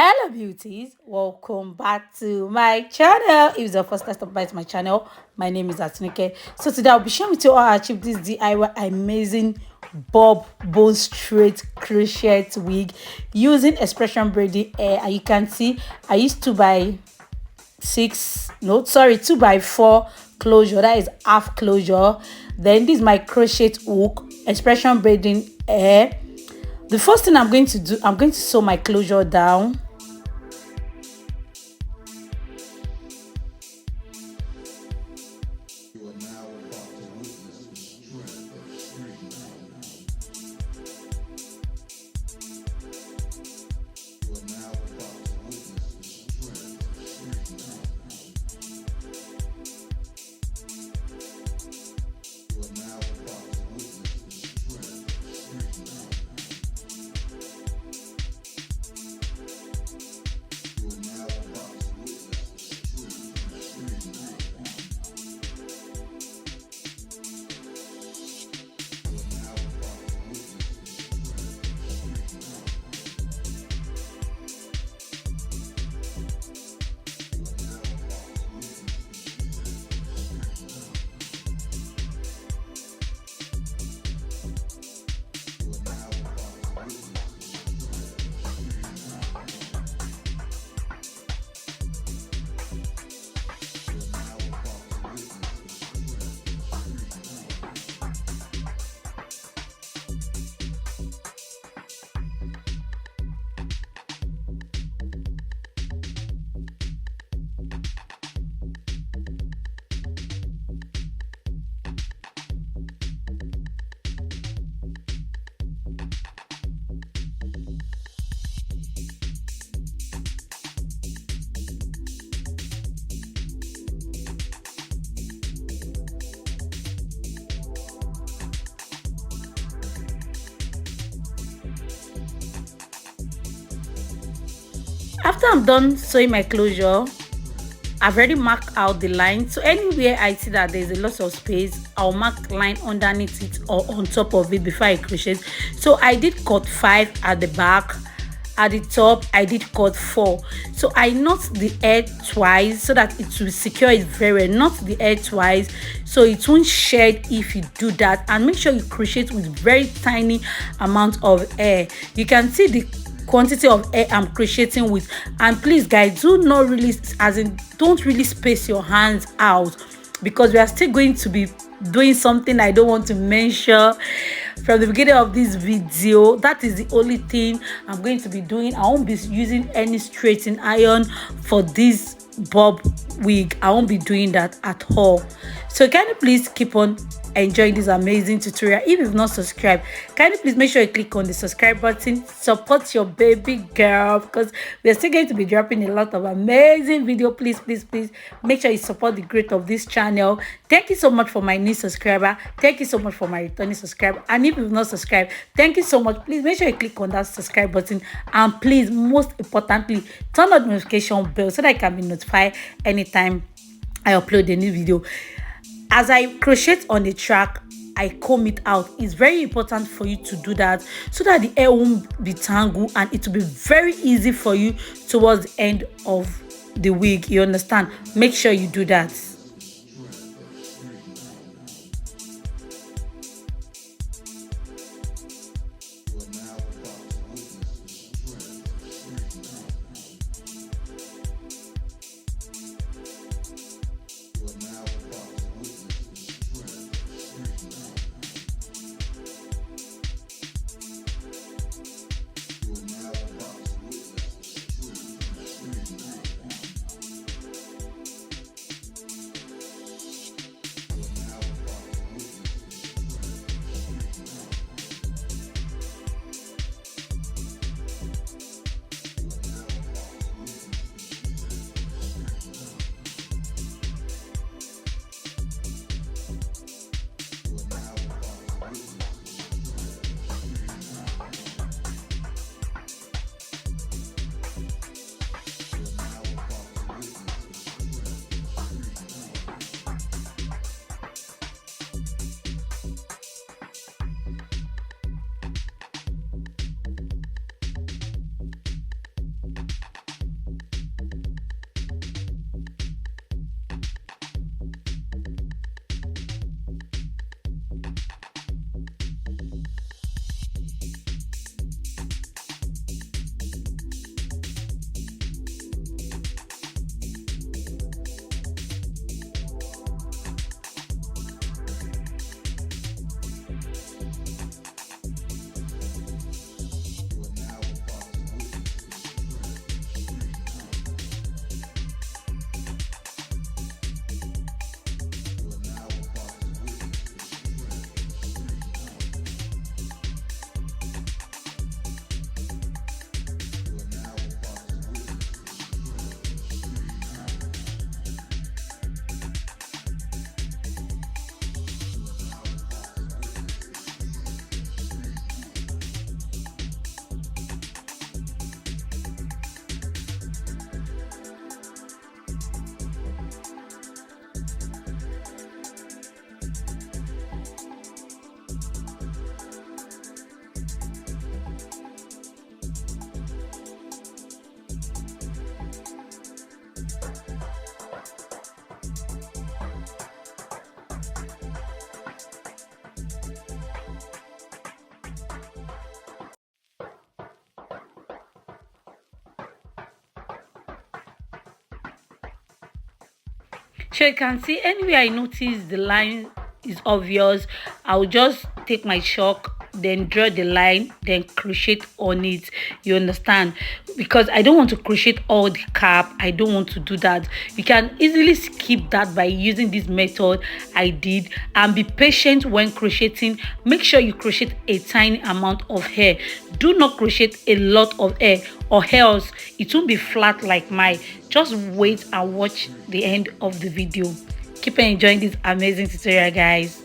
Hello beauties, welcome back to my channel. If it's the first time stop by to my channel, my name is Atunike. So today I'll be sharing with you how I achieved this DIY amazing bob bone straight crochet wig using expression braiding hair. And you can see I used 2x6, no sorry, 2x4 closure, that is half closure. Then this is my crochet hook, expression braiding hair. The first thing I'm going to do, I'm going to sew my closure down. After I'm done sewing my closure, I've already marked out the line. So anywhere I see that there's a lot of space, I'll mark line underneath it or on top of it before I crochet. So I did cut 5 at the back. At the top I did cut 4. So I knot the edge twice so that it will secure it very well. Knot the edge twice so it won't shed if you do that, and make sure you crochet with very tiny amount of hair. You can see the quantity of hair I'm crocheting with, and please guys, do not really, as in don't really space your hands out, because we are still going to be doing something I don't want to mention from the beginning of this video. That is the only thing I'm going to be doing. I won't be using any straightening iron for this bob wig. I won't be doing that at all. So can you please keep on enjoying this amazing tutorial? If you've not subscribed, can you please make sure you click on the subscribe button, support your baby girl, because we're still going to be dropping a lot of amazing video. Please make sure you support the growth of this channel. Thank you so much for my new subscriber. Thank you so much for my returning subscriber. And if you've not subscribed, thank you so much. Please make sure you click on that subscribe button, and please, most importantly, turn on the notification bell so that I can be notified anytime I upload a new video. As I crochet on the track, I comb it out. It's very important for you to do that so that the hair won't be tangled, and it will be very easy for you towards the end of the wig. You understand? Make sure you do that. So you can see anywhere I notice the line is obvious, I'll just take my chalk, then draw the line, then crochet on it. You understand? Because I don't want to crochet all the cap. I don't want to do that. You can easily skip that by using this method I did, and be patient when crocheting. Make sure you crochet a tiny amount of hair. Do not crochet a lot of hair, or else it won't be flat like mine. Just wait and watch the end of the video. Keep enjoying this amazing tutorial, guys.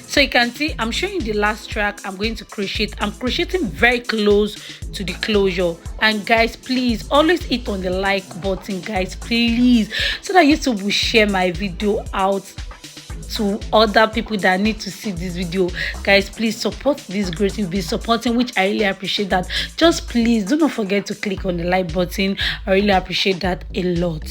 So you can see I'm showing you the last track I'm going to crochet. I'm crocheting very close to the closure. And guys, please always hit on the like button, guys, please, so that YouTube will share my video out to other people that need to see this video. Guys, please support this great, you'll be supporting, which I really appreciate that. Just please do not forget to click on the like button. I really appreciate that a lot.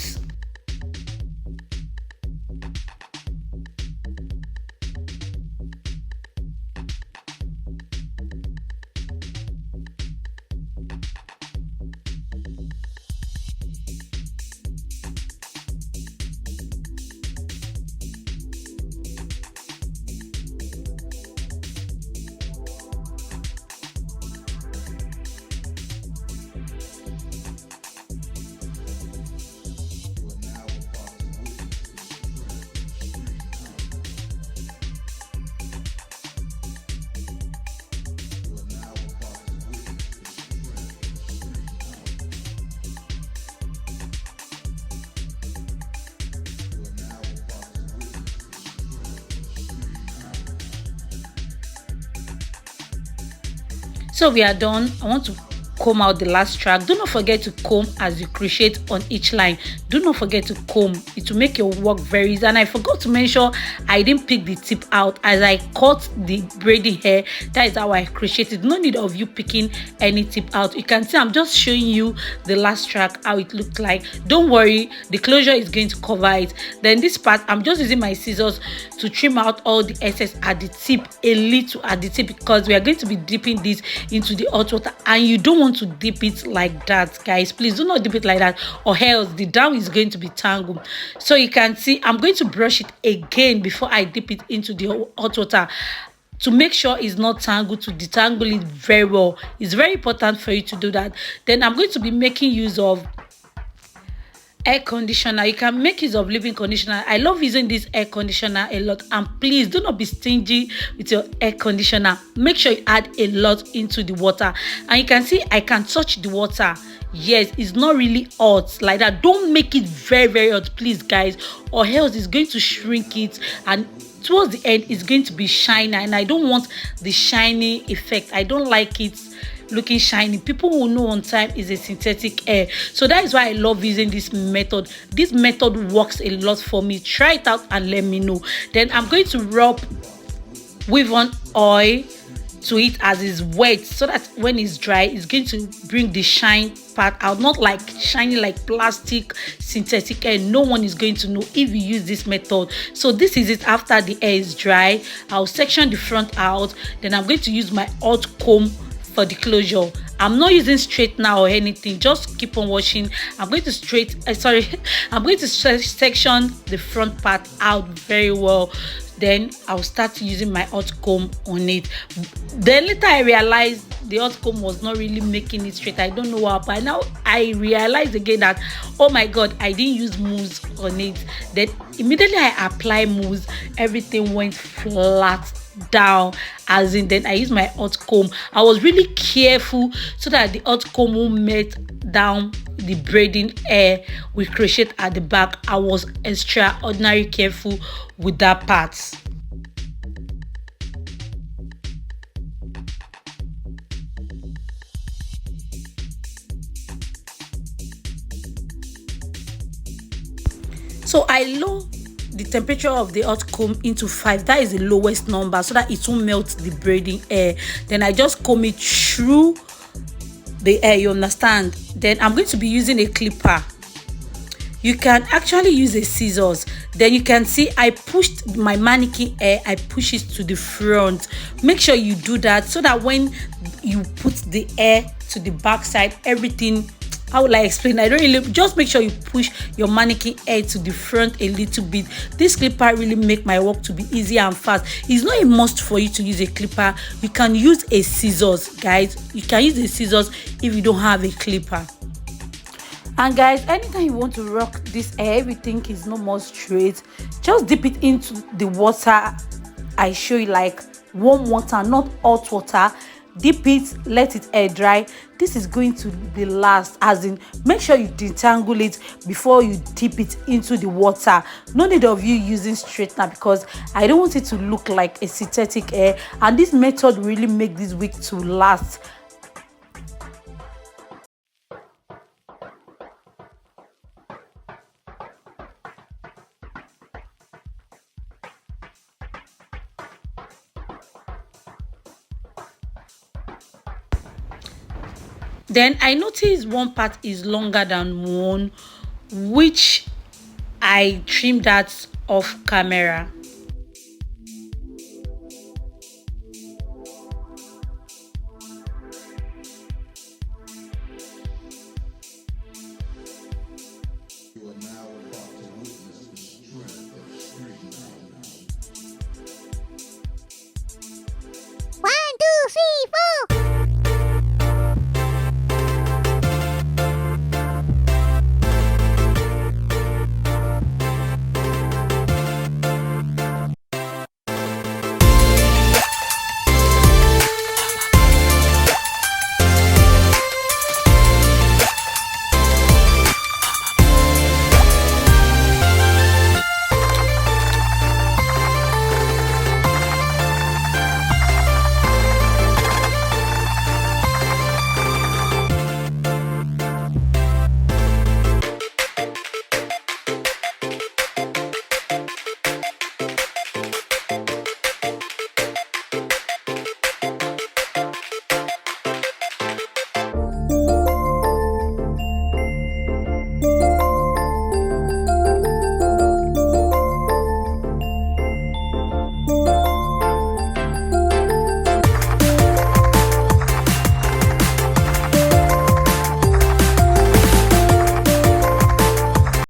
So we are done. I want to comb out the last track. Do not forget to comb as you crochet on each line. Do not forget to comb. It will make your work very easy. And I forgot to mention, I didn't pick the tip out as I cut the braiding hair. That is how I crocheted. No need of you picking any tip out. You can see I'm just showing you the last track, how it looked like. Don't worry, the closure is going to cover it. Then this part, I'm just using my scissors to trim out all the excess at the tip, a little at the tip, because we are going to be dipping this into the hot water, and you don't want to dip it like that, guys. Please do not dip it like that, or else the down is going to be tangled. So you can see I'm going to brush it again before I dip it into the hot water to make sure it's not tangled, to detangle it very well. It's very important for you to do that. Then I'm going to be making use of air conditioner. You can make use of leave-in conditioner. I love using this air conditioner a lot, and please do not be stingy with your air conditioner. Make sure you add a lot into the water, and you can see I can touch the water. Yes, it's not really hot like that. Don't make it very hot, please, guys, or else it's going to shrink it, and towards the end it's going to be shiny, and I don't want the shiny effect. I don't like it looking shiny. People will know on time is a synthetic hair. So that is why I love using this method. This method works a lot for me. Try it out and let me know. Then I'm going to rub weave on oil to it as it's wet, so that when it's dry it's going to bring the shine part out, not like shiny like plastic synthetic hair. No one is going to know if you use this method. So this is it. After the hair is dry, I'll section the front out. Then I'm going to use my hot comb for the closure. I'm not using straightener or anything, just keep on watching. I'm going to I'm going to section the front part out very well. Then I'll start using my hot comb on it. Then later I realized the hot comb was not really making it straight. I don't know why, but now I realized again that, oh my god, I didn't use mousse on it. Then immediately I apply mousse, everything went flat down, as in then I used my hot comb. I was really careful so that the hot comb won't melt down the braiding hair with crochet at the back. I was extraordinary careful with that part. So I lower the temperature of the hot comb into 5. That is the lowest number, so that it won't melt the braiding air. Then I just comb it through the air, you understand? Then I'm going to be using a clipper. You can actually use a scissors. Then you can see I pushed my mannequin hair, I push it to the front. Make sure you do that so that when you put the hair to the back side, everything, how will I explain? I don't really, just make sure you push your mannequin hair to the front a little bit. This clipper really make my work to be easy and fast. It's not a must for you to use a clipper. You can use a scissors, guys. You can use a scissors if you don't have a clipper. And guys, anytime you want to rock this hair, everything is no more straight, just dip it into the water. I show you, like warm water, not hot water. Dip it, let it air dry. This is going to be last, as in make sure you detangle it before you dip it into the water. No need of you using straightener, because I don't want it to look like a synthetic hair, and this method really make this wig to last. Then I noticed one part is longer than one, which I trimmed that off camera.